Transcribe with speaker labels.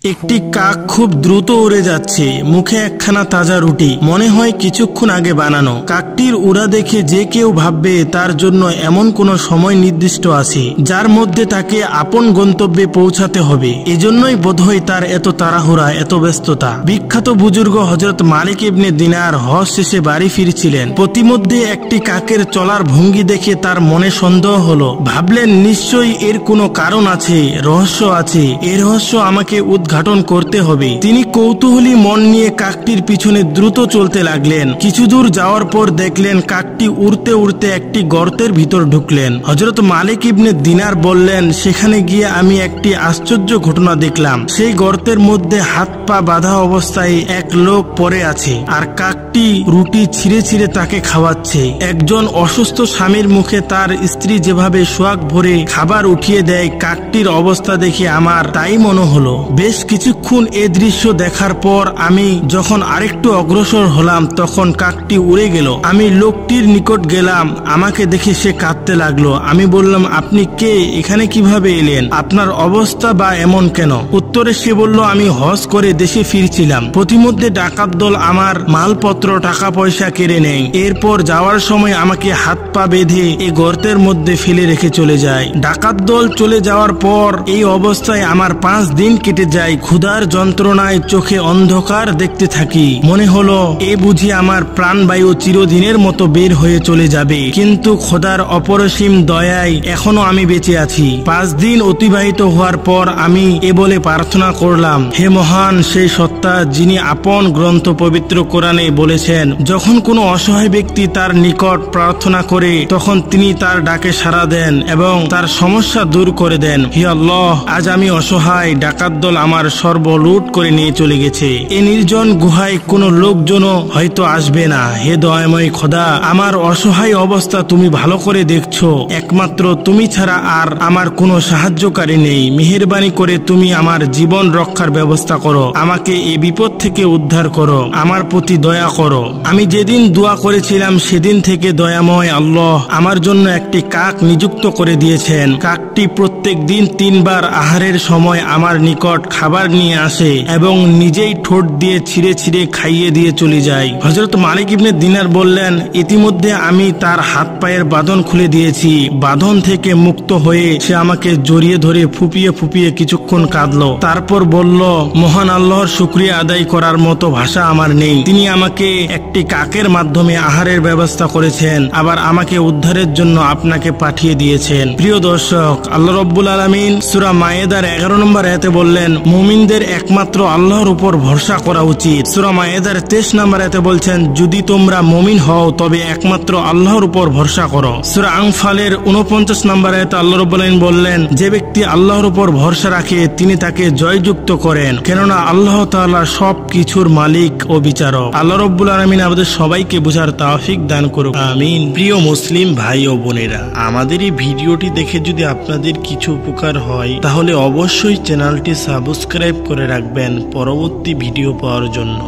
Speaker 1: একটি কাক খুব দ্রুত উড়ে যাচ্ছে, মুখে একখানা তাজা রুটি, মনে হয় কিছুক্ষণ আগে বানানো। কাকটির উড়া দেখে যে কেউ ভাববে তার জন্য এমন কোনো সময় নির্দিষ্ট আছে যার মধ্যে তাকে আপন গন্তব্যে পৌঁছাতে হবে। এজন্যই বোধহয় তার এত তাড়াহুড়া, এত ব্যস্ততা। বিখ্যাত বুজুর্গ হযরত মালিক ইবনে দিনার হজ শেষে বাড়ি ফিরছিলেন। প্রতিমধ্যে একটি কাকের চলার ভঙ্গি দেখে তার মনে সন্দেহ হলো। ভাবলেন নিশ্চয়ই এর কোনো কারণ আছে, রহস্য আছে। এই রহস্য আমাকে উদ্ঘাটন করতে হবে। তিনি কৌতূহলী মন নিয়ে কাকটির পিছনে দ্রুত চলতে লাগলেন। কিছু দূর যাওয়ার পর দেখলেন কাকটি উড়তে উড়তে একটি গর্তের ভিতর ঢুকলেন। হযরত মালিক ইবনে দিনার বললেন, সেখানে গিয়ে আমি একটি আশ্চর্য ঘটনা দেখলাম। সেই গর্তের মধ্যে হাত পা বাঁধা অবস্থায় এক লোক পড়ে আছে, আর কাকটি রুটি ছিঁড়ে ছিঁড়ে তাকে খাওয়াচ্ছে। একজন অসুস্থ স্বামীর মুখে তার স্ত্রী যেভাবে সোয়াগ ভরে খাবার উঠিয়ে দেয়, কাকটির অবস্থা দেখে আমার তাই মনে হলো। বেশ কিছুক্ষণ এ দৃশ্য দেখার পর আমি যখন আরেকটু অগ্রসর হলাম, তখন কাকটি উড়ে গেল। আমি লোকটির নিকট গেলাম। আমাকে দেখে সে কাঁদতে লাগলো। আমি বললাম, আপনি কে? এখানে কিভাবে এলেন? আপনার অবস্থা বা এমন কেন? উত্তরে সে বলল, আমি হজ করে দেশে ফিরছিলাম। প্রতিমধ্যে ডাকাত দল আমার মালপত্র, টাকা পয়সা কেড়ে নেয়। এরপর যাওয়ার সময় আমাকে হাত পা বেঁধে এই গর্তের মধ্যে ফেলে রেখে চলে যায়। ডাকাত দল চলে যাওয়ার পর এই অবস্থায় আমার 5 দিন কেটে যায়। ক্ষুধার যন্ত্রণায় চোখে অন্ধকার দেখতে থাকি। মনে হলো এ বুঝি আমার প্রাণবায়ু চিরদিনের মতো বের হয়ে চলে যাবে। কিন্তু খোদার অপরসীম দয়ায় এখনো আমি বেঁচে আছি। 5 দিন অতিবাহিত হওয়ার পর আমি এ বলে প্রার্থনা করলাম, হে মহান সেই সত্তা, যিনি আপন গ্রন্থ পবিত্র কোরআনে বলেছেন, যখন কোনো অসহায় ব্যক্তি তার নিকট প্রার্থনা করে তখন তিনি তার ডাকে সাড়া দেন এবং তার সমস্যা দূর করে দেন। হে আল্লাহ, আজ আমি অসহায়। ডাকাত দল আমার সর্ব লুট করে নিয়ে চলে গেছে। এই নির্জন গুহায় কোনো লোকজনও হয়তো আসবে না। হে দয়াময় খোদা, আমার অসহায় অবস্থা তুমি ভালো করে দেখছো। একমাত্র তুমি ছাড়া আর আমার কোনো সাহায্যকারী নেই। মেহেরবানি করে তুমি আমার জীবন রক্ষার ব্যবস্থা করো। আমাকে এই বিপদ থেকে উদ্ধার করো। আমার প্রতি দয়া করো। আমি যেদিন দোয়া করেছিলাম সেদিন থেকে দয়াময় আল্লাহ আমার জন্য একটি কাক নিযুক্ত করে দিয়েছেন। কাকটি প্রত্যেক দিন 3 বার আহারের সময় আমার নিকট খাবার নিয়ে আসে এবং নিজেই ঠোঁট দিয়ে ছিঁড়ে ছিঁড়ে খাইয়ে দিয়ে চলে যায়। হযরত মালিক ইবনে দিনার বললেন, ইতিমধ্যে আমি তার হাত পায়ের বাঁধন খুলে দিয়েছি। বাঁধন থেকে মুক্ত হয়ে সে আমাকে জড়িয়ে ধরে ফুপিয়ে ফুপিয়ে কিছুক্ষণ কাঁদলো। তারপর বলল, মহান আল্লাহর শুকরিয়া আদায় করার মতো ভাষা আমার নেই। তিনি আমাকে একটি কাকের মাধ্যমে আহারের ব্যবস্থা করেছেন, আবার আমাকে উদ্ধারের জন্য আপনাকে পাঠিয়ে দিয়েছেন। প্রিয় দর্শক, আল্লাহ রাব্বুল আলামিন সূরা মায়েদার 11 নম্বর আয়াতে বললেন, মুমিনদের একমাত্র আল্লাহর উপর ভরসা করা উচিত। সূরা মায়েদার 23 নম্বর আয়াতে বলছেন, যদি তোমরা মুমিন হও তবে একমাত্র আল্লাহর উপর ভরসা করো। সূরা আনফালের 49 নম্বর আয়াতে আল্লাহ রাব্বুল আলামিন বললেন, যে ব্যক্তি আল্লাহর উপর ভরসা রাখে তিনি তাকে জয়যুক্ত করেন, কেননা আল্লাহ তাআলা সব কিছুর মালিক ও বিচারক। আল্লাহ রাব্বুল আলামিন আমাদের সবাইকে বোঝার তৌফিক দান করুক, আমিন। প্রিয় মুসলিম ভাই ও বোনেরা, আমাদের এই ভিডিওটি দেখে যদি আপনাদের কিছু উপকার হয় তাহলে অবশ্যই চ্যানেলটি সাবস্ক্রাইব করে রাখবেন পরবর্তী ভিডিও পাওয়ার জন্য।